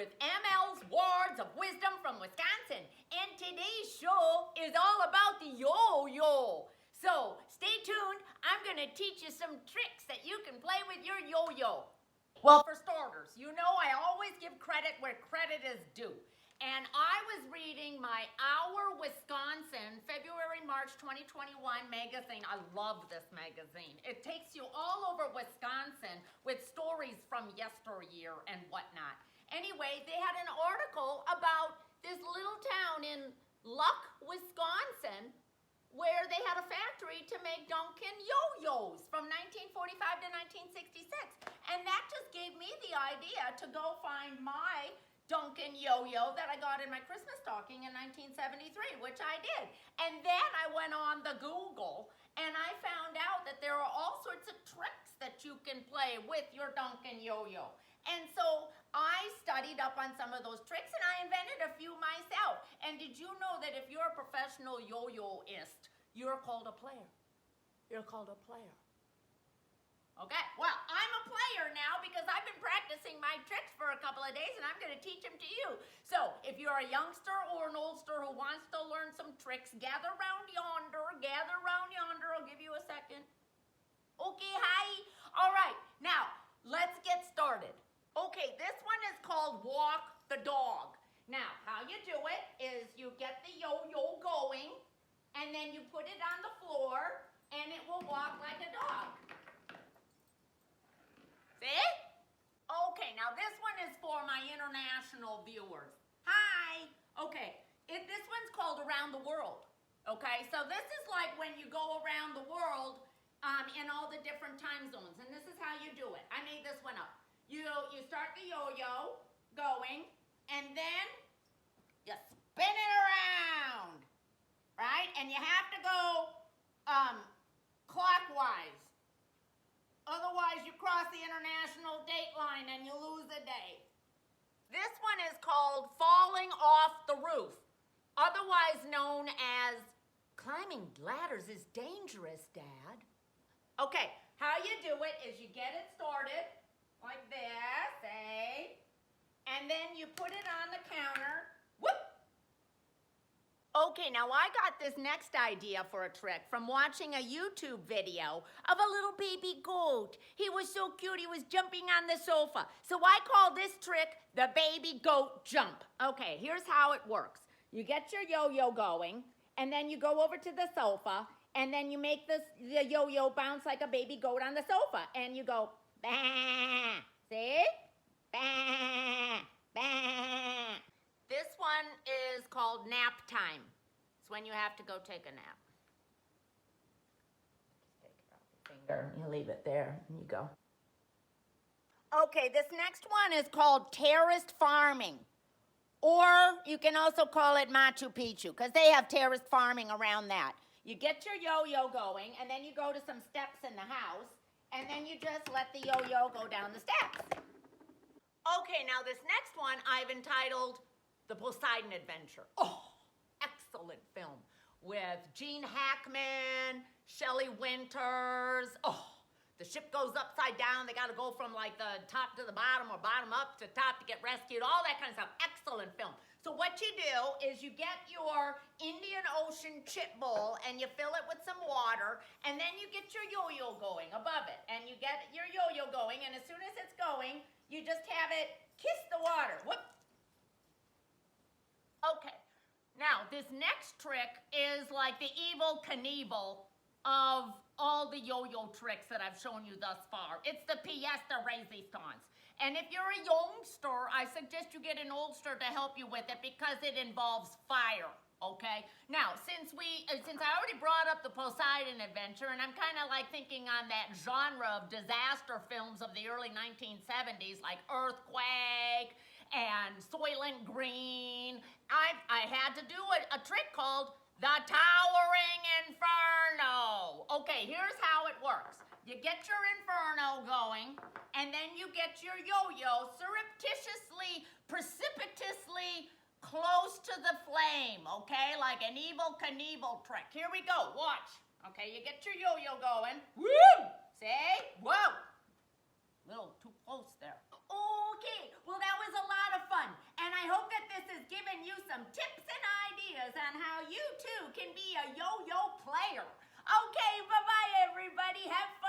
with ML's Words of Wisdom from Wisconsin. And today's show is all about the yo-yo. So stay tuned. I'm going to teach you some tricks that you can play with your yo-yo. Well, for starters, you know I always give credit where credit is due. And I was reading my Our Wisconsin February-March 2021 magazine. I love this magazine. It takes you all over Wisconsin with stories from yesteryear and whatnot. Anyway, they had an article about this little town in Luck, Wisconsin, where they had a factory to make Duncan Yo Yo's from 1945 to 1966. And that just gave me the idea to go find my Duncan Yo Yo that I got in my Christmas stocking in 1973, which I did. And then I went on the Google and I found out that there are all sorts of tricks that you can play with your Duncan Yo Yo. And so I studied up on some of those tricks and I invented a few myself. And did you know that if you're a professional yo-yoist, you're called a player? You're called a player. Okay, well, I'm a player now because I've been practicing my tricks for a couple of days and I'm going to teach them to you. So, if you're a youngster or an oldster who wants to learn some tricks, gather round yonder, I'll give you a second. Okay, hi. All right, now, let's get started. Okay, this one is called Walk the Dog. Now, how you do it is you get the yo-yo going and then you put it on the floor and it will walk like a dog. See? Okay, now this one is for my international viewers. Hi! Okay, this one's called Around the World. Okay, so this is like when you go around the world in all the different time zones. And this is how you do it. I made this one up. You start the yo-yo going, and then you spin it around, right? And you have to go clockwise. Otherwise, you cross the international date line and you lose a day. This one is called Falling Off the Roof, otherwise known as climbing ladders is dangerous, Dad. Okay, how you do it is you get it started like this, eh? And then you put it on the counter. Whoop! Okay, now I got this next idea for a trick from watching a YouTube video of a little baby goat. He was so cute, he was jumping on the sofa. So I call this trick the baby goat jump. Okay, here's how it works. You get your yo-yo going, and then you go over to the sofa, and then you make the yo-yo bounce like a baby goat on the sofa. And you go, bah, see? Bah, bah. This one is called nap time. It's when you have to go take a nap. Just take it off your finger, you leave it there, and you go. Okay, this next one is called terraced farming. Or you can also call it Machu Picchu, because they have terraced farming around that. You get your yo-yo going, and then you go to some steps in the house, and then you just let the yo-yo go down the steps. Okay, now this next one I've entitled The Poseidon Adventure. Oh, excellent film with Gene Hackman, Shelley Winters. Oh, the ship goes upside down. They got to go from like the top to the bottom or bottom up to top to get rescued. All that kind of stuff. Excellent film. So what you do is you get your Indian Ocean chip bowl and you fill it with some water, and then you get your yo-yo going above it. And you get your yo-yo going, and as soon as it's going, you just have it kiss the water. Whoop. Okay, now this next trick is like the Evel Knievel of all the yo-yo tricks that I've shown you thus far. It's the pièce de résistance. And if you're a youngster, I suggest you get an oldster to help you with it because it involves fire, okay? Now, since I already brought up the Poseidon Adventure, and I'm kind of like thinking on that genre of disaster films of the early 1970s, like Earthquake and Soylent Green, I had to do a trick called the Towering Inferno. Okay, here's how it works. You get your inferno going, and then you get your yo-yo surreptitiously, precipitously close to the flame, okay? Like an Evel Knievel trick. Here we go, watch. Okay, you get your yo-yo going. Woo! See? Whoa! A little too close there. Okay, well that was a lot of fun. this has given you some tips and ideas on how you too can be a yo-yo player. Okay, bye-bye everybody. Have fun.